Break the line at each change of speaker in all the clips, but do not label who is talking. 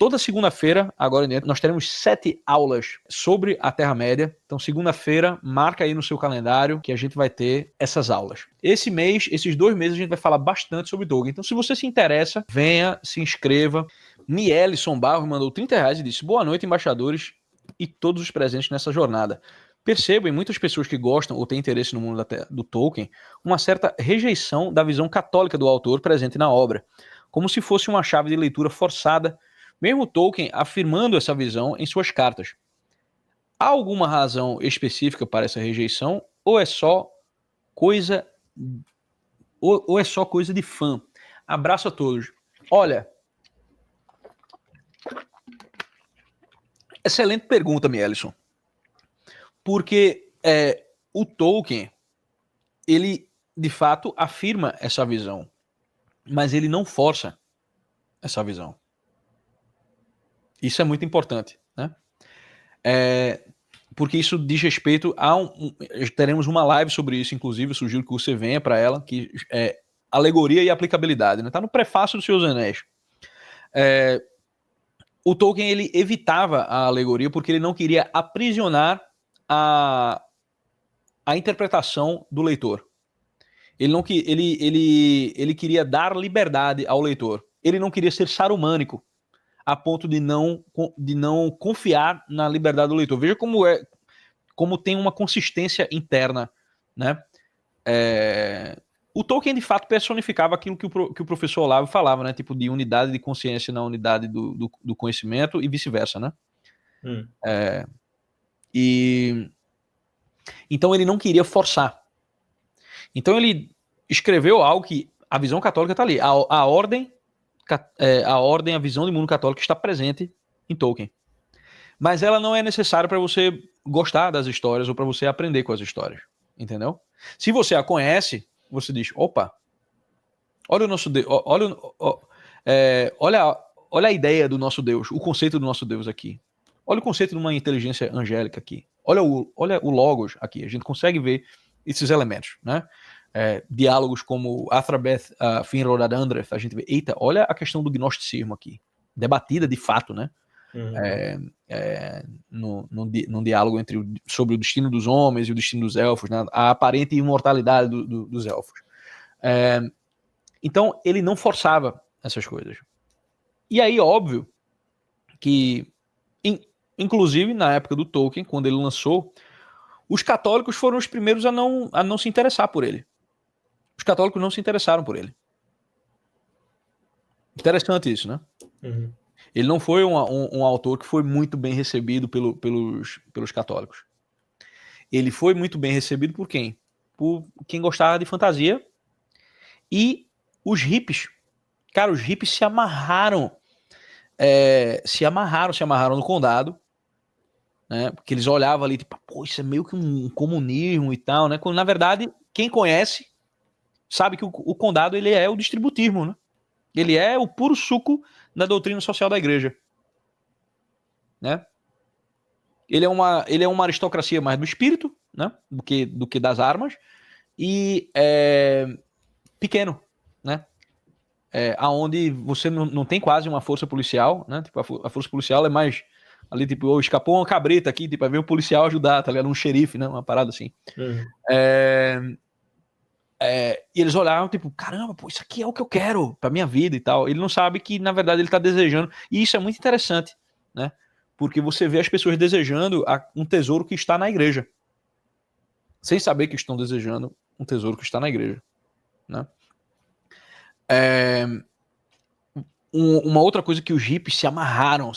toda segunda-feira, agora em diante, nós teremos 7 aulas sobre a Terra-média. Então, segunda-feira, marca aí no seu calendário que a gente vai ter essas aulas. Esse mês, esses 2 meses, a gente vai falar bastante sobre Tolkien. Então, se você se interessa, venha, se inscreva. Mielison Barros mandou R$30 e disse: boa noite, embaixadores e todos os presentes nessa jornada. Percebo em muitas pessoas que gostam ou têm interesse no mundo do Tolkien uma certa rejeição da visão católica do autor presente na obra, como se fosse uma chave de leitura forçada, mesmo Tolkien afirmando essa visão em suas cartas. Há alguma razão específica para essa rejeição ou é só coisa de fã? Abraço a todos. Olha, excelente pergunta, Mielison. Porque o Tolkien, ele de fato afirma essa visão, mas ele não força essa visão. Isso é muito importante, né? Porque isso diz respeito a teremos uma live sobre isso, inclusive, eu sugiro que você venha para ela, que é alegoria e aplicabilidade, né? Tá no prefácio do Senhor dos Anéis. O Tolkien, ele evitava a alegoria porque ele não queria aprisionar a interpretação do leitor. Ele queria dar liberdade ao leitor. Ele não queria ser sarumânico a ponto de não confiar na liberdade do leitor. Veja como tem uma consistência interna, né? O Tolkien, de fato, personificava aquilo que o professor Olavo falava, né? Tipo, de unidade de consciência na unidade do conhecimento e vice-versa, né? Então ele não queria forçar. Então ele escreveu algo que a visão católica está ali. A ordem, a visão do mundo católico está presente em Tolkien. Mas ela não é necessária para você gostar das histórias ou para você aprender com as histórias. Entendeu? Se você a conhece, você diz, opa, olha o nosso Deus, olha a ideia do nosso Deus, o conceito do nosso Deus aqui. Olha o conceito de uma inteligência angélica aqui. Olha o Logos aqui. A gente consegue ver esses elementos, né? Diálogos como Athrabeth, Finrod Adandreth, a gente vê, eita, olha a questão do gnosticismo aqui, debatida de fato, né? Num diálogo sobre o destino dos homens e o destino dos elfos, né? A aparente imortalidade dos elfos. Então, ele não forçava essas coisas. E aí, óbvio, que inclusive na época do Tolkien, quando ele lançou, os católicos foram os primeiros a não se interessar por ele. Os católicos não se interessaram por ele. Interessante isso, né? Ele não foi um autor que foi muito bem recebido pelos católicos. Ele foi muito bem recebido por quem? Por quem gostava de fantasia e os hippies. Cara, os hippies se amarraram no condado, né? Porque eles olhavam ali, tipo, pô, isso é meio que um comunismo e tal, né? Quando, na verdade, quem conhece sabe que o condado, ele é o distributismo, né? Ele é o puro suco da doutrina social da igreja, né? Ele é uma aristocracia mais do espírito, né? Do que das armas, e pequeno, né? Aonde você não tem quase uma força policial, né? Tipo, a força policial é mais ali, tipo, escapou uma cabrita aqui, tipo, aí vem um policial ajudar, tá ligado? Um xerife, né? Uma parada assim. E eles olharam, tipo, caramba, pô, isso aqui é o que eu quero pra minha vida e tal. Ele não sabe que, na verdade, ele tá desejando. E isso é muito interessante, né? Porque você vê as pessoas desejando um tesouro que está na igreja. Sem saber que estão desejando um tesouro que está na igreja, né? Uma outra coisa que os hippies se amarraram.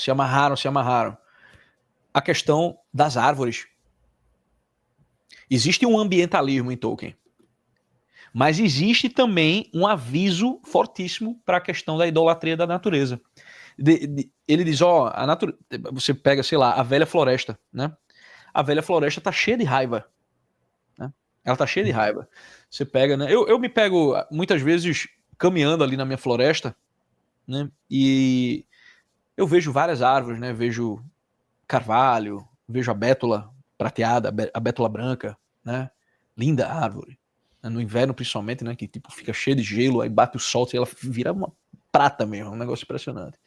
A questão das árvores. Existe um ambientalismo em Tolkien. Mas existe também um aviso fortíssimo para a questão da idolatria da natureza. Ele diz, você pega, sei lá, a velha floresta, né? A velha floresta tá cheia de raiva, né? Ela tá cheia de raiva. Você pega, né? Eu me pego muitas vezes caminhando ali na minha floresta, né? E eu vejo várias árvores, né? Vejo carvalho, vejo a bétula prateada, a bétula branca, né? Linda árvore. No inverno, principalmente, né? Que tipo, fica cheio de gelo, aí bate o sol e ela vira uma prata mesmo, um negócio impressionante.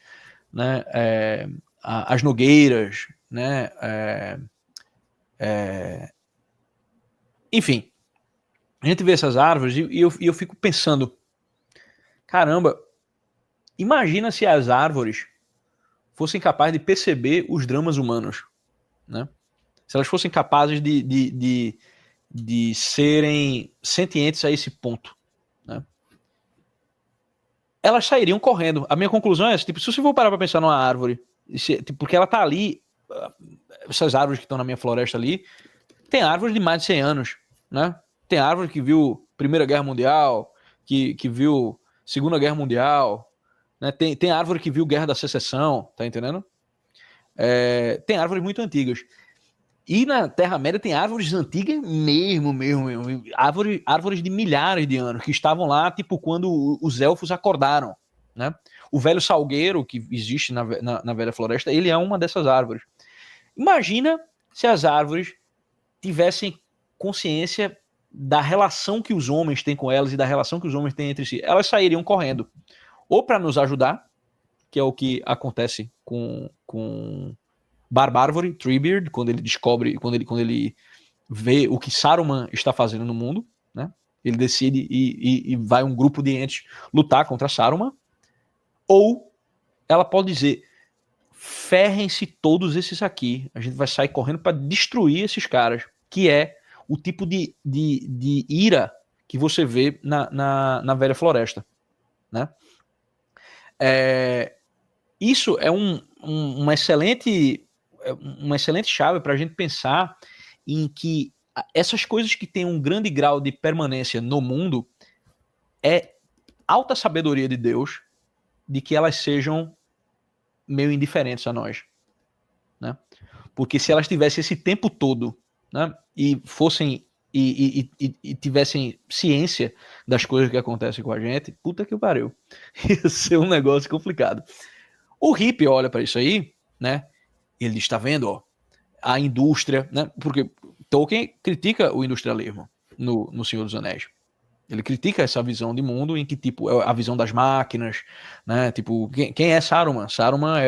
né? As nogueiras, né? Enfim, a gente vê essas árvores e eu fico pensando, caramba, imagina se as árvores fossem capazes de perceber os dramas humanos, né? Se elas fossem capazes de serem sentientes a esse ponto, né? Elas sairiam correndo. A minha conclusão é essa, tipo, se você for parar pra pensar numa árvore, porque ela tá ali, essas árvores que estão na minha floresta ali, tem árvores de mais de 100 anos, né? Tem árvore que viu Primeira Guerra Mundial, que viu Segunda Guerra Mundial, né? Tem árvore que viu Guerra da Secessão, tá entendendo? Tem árvores muito antigas. E na Terra-média tem árvores antigas mesmo. Árvores de milhares de anos, que estavam lá, tipo, quando os elfos acordaram, né? O velho salgueiro, que existe na velha floresta, ele é uma dessas árvores. Imagina se as árvores tivessem consciência da relação que os homens têm com elas e da relação que os homens têm entre si. Elas sairiam correndo, ou para nos ajudar, que é o que acontece com Barbárvore, Treebeard, quando ele descobre, quando ele vê o que Saruman está fazendo no mundo, né? Ele decide e vai um grupo de entes lutar contra Saruman. Ou ela pode dizer: ferrem-se todos esses aqui, a gente vai sair correndo para destruir esses caras, que é o tipo de ira que você vê na velha floresta, né? Isso é uma excelente chave para a gente pensar em que essas coisas que têm um grande grau de permanência no mundo é alta sabedoria de Deus de que elas sejam meio indiferentes a nós, né? Porque se elas tivessem esse tempo todo, né, e fossem e tivessem ciência das coisas que acontecem com a gente, puta que pariu, ia ser um negócio complicado. O hippie olha para isso aí, né? Ele está vendo, ó, a indústria, né? Porque Tolkien critica o industrialismo no Senhor dos Anéis. Ele critica essa visão de mundo em que, tipo, é a visão das máquinas, né? Tipo, quem é Saruman? Saruman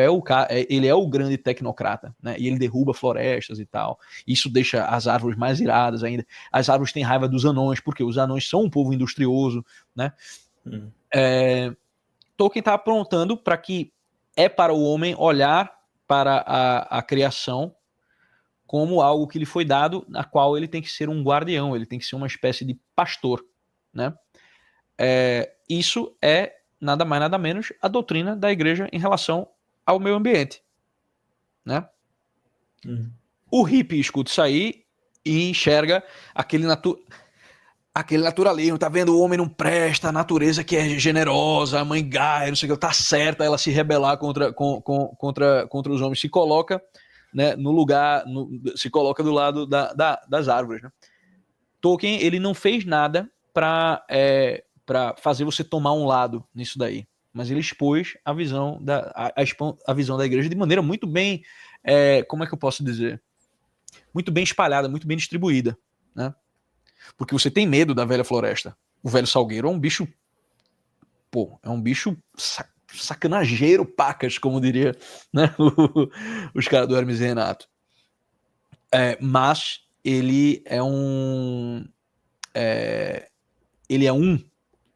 ele é o grande tecnocrata, né? E ele derruba florestas e tal. Isso deixa as árvores mais iradas ainda. As árvores têm raiva dos anões, porque os anões são um povo industrioso, né? Tolkien está apontando para que é para o homem olhar para a criação como algo que lhe foi dado, na qual ele tem que ser um guardião, ele tem que ser uma espécie de pastor, né? Isso é nada mais nada menos a doutrina da igreja em relação ao meio ambiente, né? O hippie escuta isso aí e enxerga aquele naturalismo, tá vendo? O homem não presta, a natureza que é generosa, a mãe Gaia, não sei o que, tá certa ela se rebelar contra os homens, se coloca, né, no lugar, se coloca do lado das árvores, né? Tolkien, ele não fez nada para fazer você tomar um lado nisso daí, mas ele expôs a visão a visão da igreja de maneira muito bem, como é que eu posso dizer? Muito bem espalhada, muito bem distribuída, né? Porque você tem medo da velha floresta. O velho salgueiro é um bicho, sacanageiro, pacas, como diria, né, os caras do Hermes e Renato. Mas ele é um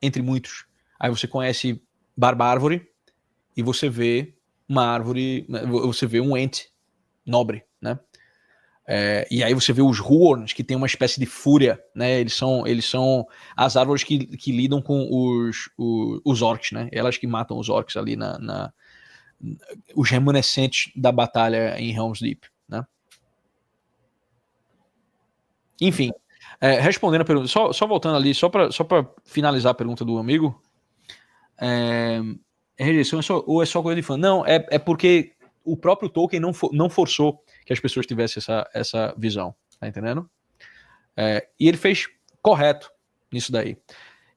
entre muitos. Aí você conhece Barbárvore e você vê uma árvore, você vê um ente nobre, né? E aí você vê os Huorns, que tem uma espécie de fúria, né? Eles são as árvores que lidam com os orcs, né? Elas que matam os orcs ali os remanescentes da batalha em Helm's Deep, né? Enfim, respondendo a pergunta, só voltando ali, só para finalizar a pergunta do amigo, rejeição ou é só coisa de fã? Não, é porque o próprio Tolkien não forçou que as pessoas tivessem essa visão, tá entendendo? E ele fez correto nisso daí.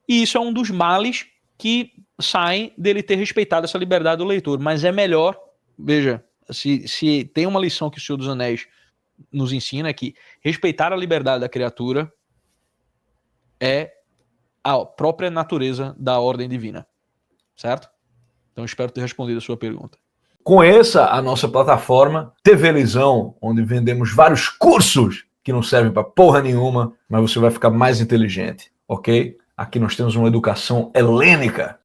E isso é um dos males que saem dele ter respeitado essa liberdade do leitor, mas é melhor, veja, se tem uma lição que o Senhor dos Anéis nos ensina, é que respeitar a liberdade da criatura é a própria natureza da ordem divina, certo? Então espero ter respondido a sua pergunta.
conheça a nossa plataforma TV Lisão, onde vendemos vários cursos que não servem para porra nenhuma, mas você vai ficar mais inteligente, ok? Aqui nós temos uma educação helênica.